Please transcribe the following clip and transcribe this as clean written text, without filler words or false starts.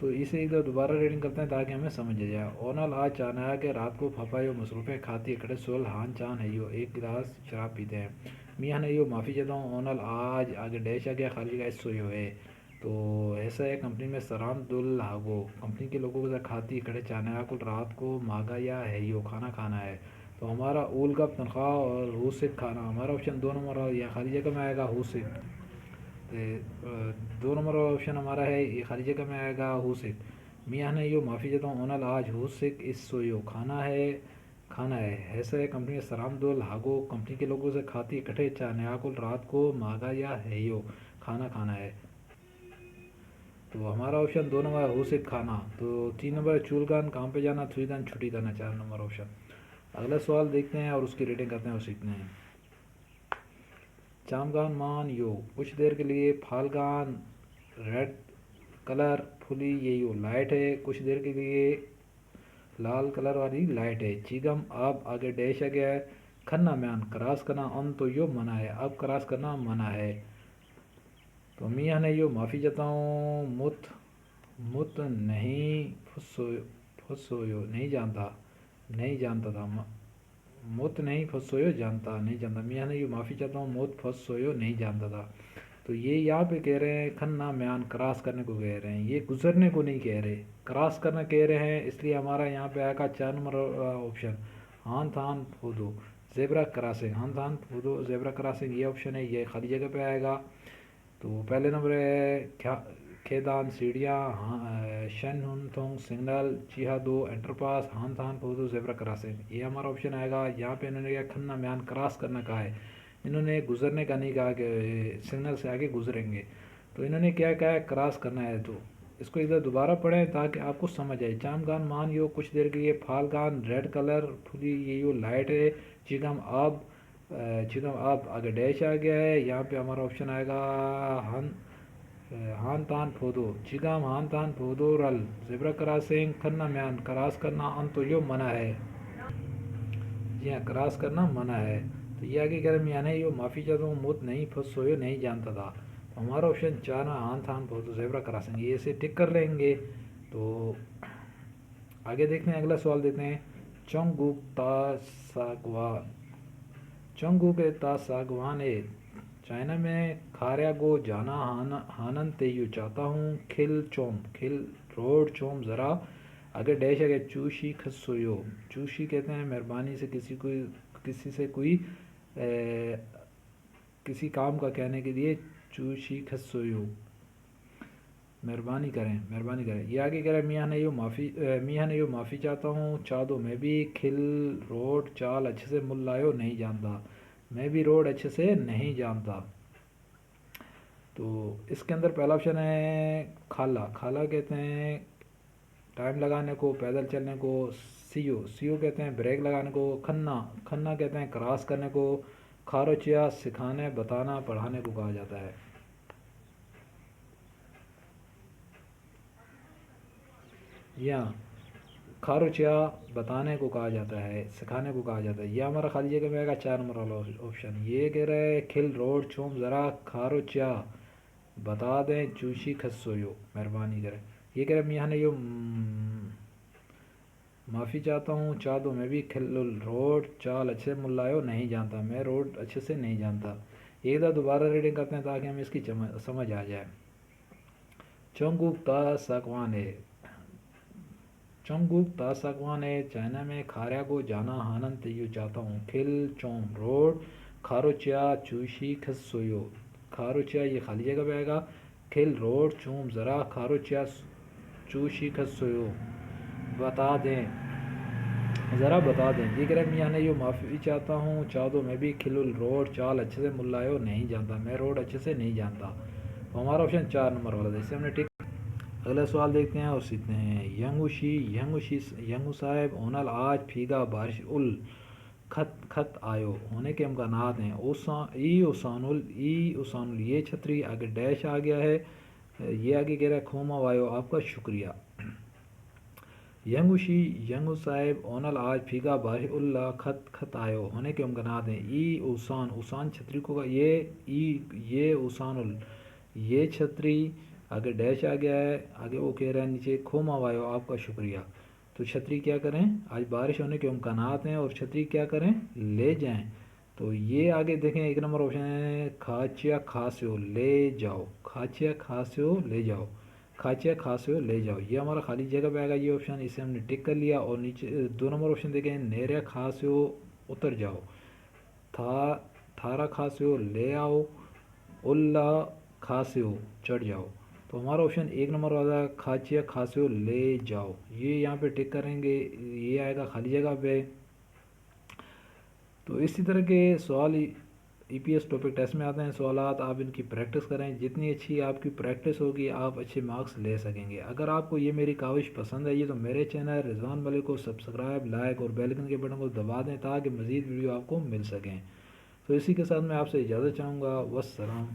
تو اسے ایک دفعہ دوبارہ ریڈنگ کرتے ہیں تاکہ ہمیں سمجھ آ جائے. اونل آج چانا ہے کہ رات کو پھاپایو مصروفیں کھاتی کھڑے سول ہان چان ہے یو ایک گلاس شراب پیتے ہیں. میاں نے یو معافی چاہتا ہوں اونل آج آگے ڈیش آ گیا خارجی کا اس سویو ہے. تو ایسا ہے کمپنی میں سرام دل ہاگو کمپنی کے لوگوں کے ساتھ کھاتی کھڑے چانا کل رات کو ماگا یا ہے یو کھانا کھانا ہے. تو ہمارا اول کا تنخواہ اور ہوسک کھانا ہمارا آپشن 2 نمبر یا خالی جگہ میں آئے گا ہوسک. 2 نمبر آپشن ہمارا ہے یہ خالی جگہ میں آئے گا ہوسک. میاں نے یو معافی چاہتا ہوں اونل آج ہوسک اس سویو کھانا ہے ایسا ہے کمپنی سرام دول ہاگو کمپنی کے لوگوں سے کھاتی اکٹھے چانا کل رات کو ماگا یا ہے یو کھانا کھانا ہے. تو ہمارا آپشن 2 نمبر ہے ہوسک کھانا. تو 3 نمبر چولگان کام پہ جانا 3 چھٹی کرنا 4 نمبر آپشن. اگلا سوال دیکھتے ہیں اور اس کی ریڈنگ کرتے ہیں اور سیکھتے ہیں. چامگان مان یو کچھ دیر کے لیے پھالگان ریڈ کلر پھلی یہ یو لائٹ ہے کچھ دیر کے لیے لال کلر والی لائٹ ہے. چیگم اب آگے ڈیش آ گیا ہے کھنا میان کراس کرنا ان تو یو منع ہے اب کراس کرنا منع ہے. تو میاں نے یو معافی چاہتا ہوں مت نہیں پھسویو نہیں جانتا تھا مت نہیں پھسویو جانتا نہیں جانتا. میاں نے یو معافی چاہتا ہوں مت پھسویو نہیں جانتا تھا. تو یہ یہاں پہ کہہ رہے ہیں کھنا میان کراس کرنے کو کہہ رہے ہیں یہ گزرنے کو نہیں کہہ رہے کراس کرنا کہہ رہے ہیں. اس لیے ہمارا یہاں پہ آئے گا 4 نمبر آپشن ہان تھان پھودو زیبرا کراسنگ. ہان تھان پھودو زیبرا کراسنگ یہ آپشن ہے یہ خالی جگہ پہ آئے گا. تو پہلے نمبر ہے کھیدان سیڑھیاں شن ہن تھونگ سگنل چیہا دو انٹر پاس ہان تھان پھودو زیبرا کراسنگ یہ ہمارا آپشن آئے گا. یہاں پہ انہوں نے کیا کھنا میان کراس کرنا کہا ہے انہوں نے گزرنے کا نہیں کہا کہ سگنل سے آگے گزریں گے. تو انہوں نے کیا کہا ہے کراس کرنا ہے. تو اس کو ادھر دوبارہ پڑھیں تاکہ آپ کو سمجھ آئے. چامگان مان یو کچھ دیر کے لیے پھالگان ریڈ کلر پھلی یہ یو لائٹ ہے. چیگم اب آگے ڈیش آ گیا ہے یہاں پہ ہمارا آپشن آئے گا ہان تان پھودو چیگم ہان تان پھودو رل زیبرا کراسنگ کھنا میان کراس کرنا ان تو یو منع ہے. جی ہاں کراس کرنا منع ہے. تو یہ آگے کہہ رہے میاں نے یو معافی چاہتا ہوں مت نہیں پھسویو نہیں جانتا تھا. ہمارا آپشن 4 ہان تھان پھودو زیبرا کراسنگ یہ اسے ٹک کر لیں گے. تو آگے دیکھتے ہیں اگلا سوال دیتے ہیں. چونگوک تا ساگوان ہے چائنا میں کھاریا گو جانا ہانن تیو چاہتا ہوں کھل روڈ چوم ذرا آگے ڈیش آگے چوشی کھسویو. چوشی کہتے ہیں مہربانی سے کسی سے کوئی کسی کام کا کہنے کے لیے چوشی کھسویو مہربانی کریں. یہ آگے کہہ رہا ہے میاں نے یو معافی چاہتا ہوں چادو میں بھی کھل روڈ چال اچھے سے ملایو نہیں جانتا میں بھی روڈ اچھے سے نہیں جانتا. تو اس کے اندر پہلا آپشن ہے کھالا کہتے ہیں ٹائم لگانے کو پیدل چلنے کو. سیو کہتے ہیں بریک لگانے کو. کھنا کہتے ہیں کراس کرنے کو. کھاروچیا سکھانے بتانا پڑھانے کو کہا جاتا ہے. یا کھاروچیا بتانے کو کہا جاتا ہے سکھانے کو کہا جاتا ہے. یہ ہمارا خالی جگہ میں آئے گا 4 نمبر والا آپشن. یہ کہہ رہا ہے کھل روڈ چوم ذرا کھاروچیا بتا دیں چوشی کھسویو مہربانی کریں. یہ کہہ رہا ہے میاں نے یو معافی چاہتا ہوں چادو میں بھی کھل روڈ چال اچھے ملایو نہیں جانتا میں روڈ اچھے سے نہیں جانتا. ایک دفعہ دوبارہ ریڈنگ کرتے ہیں تاکہ ہمیں اس کی سمجھ آ جائے. چونگوک تا ساگوان ہے چائنا میں کھاریا کو جانا ہانن تیو چاہتا ہوں کھل چوم روڈ کھاروچیا چوشی کھسویو. کھاروچیا یہ خالی جگہ پہ آئے گا. کھل روڈ چوم ذرا کھاروچیا چوشی کھسویو ذرا بتا دیں. یہ کہہ رہے میاں نے یو معافی چاہتا ہوں چادو میں بھی کھل روڈ چال اچھے سے ملایو نہیں جانتا میں روڈ اچھے سے نہیں جانتا. تو ہمارا آپشن 4 نمبر والا تھا. اس سے ہم نے ٹھیک. اگلا سوال دیکھتے ہیں اور سیکھتے ہیں. ینگو صاحب اونل آج پھیگا بارش خط آیو ہونے کے امکانات ہیں. اوسانول یہ چھتری آگے ڈیش آ گیا ہے. یہ آگے کہہ رہا ہے کھوما وایو آپ کا شکریہ. ینگو صاحب اونل آج پھیگا بارش خط آیو ہونے کے امکانات ہیں. اوسان چھتری کو یہ اوسانول یہ چھتری آگے ڈیش آ گیا ہے، آگے وہ کہہ رہا ہے نیچے کھوما وایو آپ کا شکریہ. تو چھتری کیا کریں، آج بارش ہونے کے امکانات ہیں اور چھتری کیا کریں، لے جائیں. تو یہ آگے دیکھیں ایک نمبر آپشن ہے کھاچیا کھاسیو لے جاؤ، کھاچیا کھاسیو لے جاؤ، کھاچیا کھاسیو لے جاؤ، یہ ہمارا خالی جگہ پہ آئے گا یہ آپشن، اسے ہم نے ٹک کر لیا. اور نیچے 2 نمبر آپشن دیکھیں نیریا کھاسیو اتر جاؤ، تھارا کھاسیو لے آؤ، اللہ کھاسیو چڑھ جاؤ. تو ہمارا آپشن 1 نمبر والا کھاچیا کھاسیو لے جاؤ، یہ یہاں پہ ٹک کریں گے، یہ آئے گا خالی جگہ پہ. تو اسی طرح کے سوال ای پی ایس ٹاپک ٹیسٹ میں آتے ہیں سوالات، آپ ان کی پریکٹس کریں، جتنی اچھی آپ کی پریکٹس ہوگی آپ اچھے مارکس لے سکیں گے. اگر آپ کو یہ میری کاوش پسند ہے تو میرے چینل رضوان ملک کو سبسکرائب، لائک اور بیل آئکن کے بٹن کو دبا دیں تاکہ مزید ویڈیو آپ کو مل سکیں. تو اسی کے ساتھ میں آپ سے اجازت چاہوں گا، والسلام.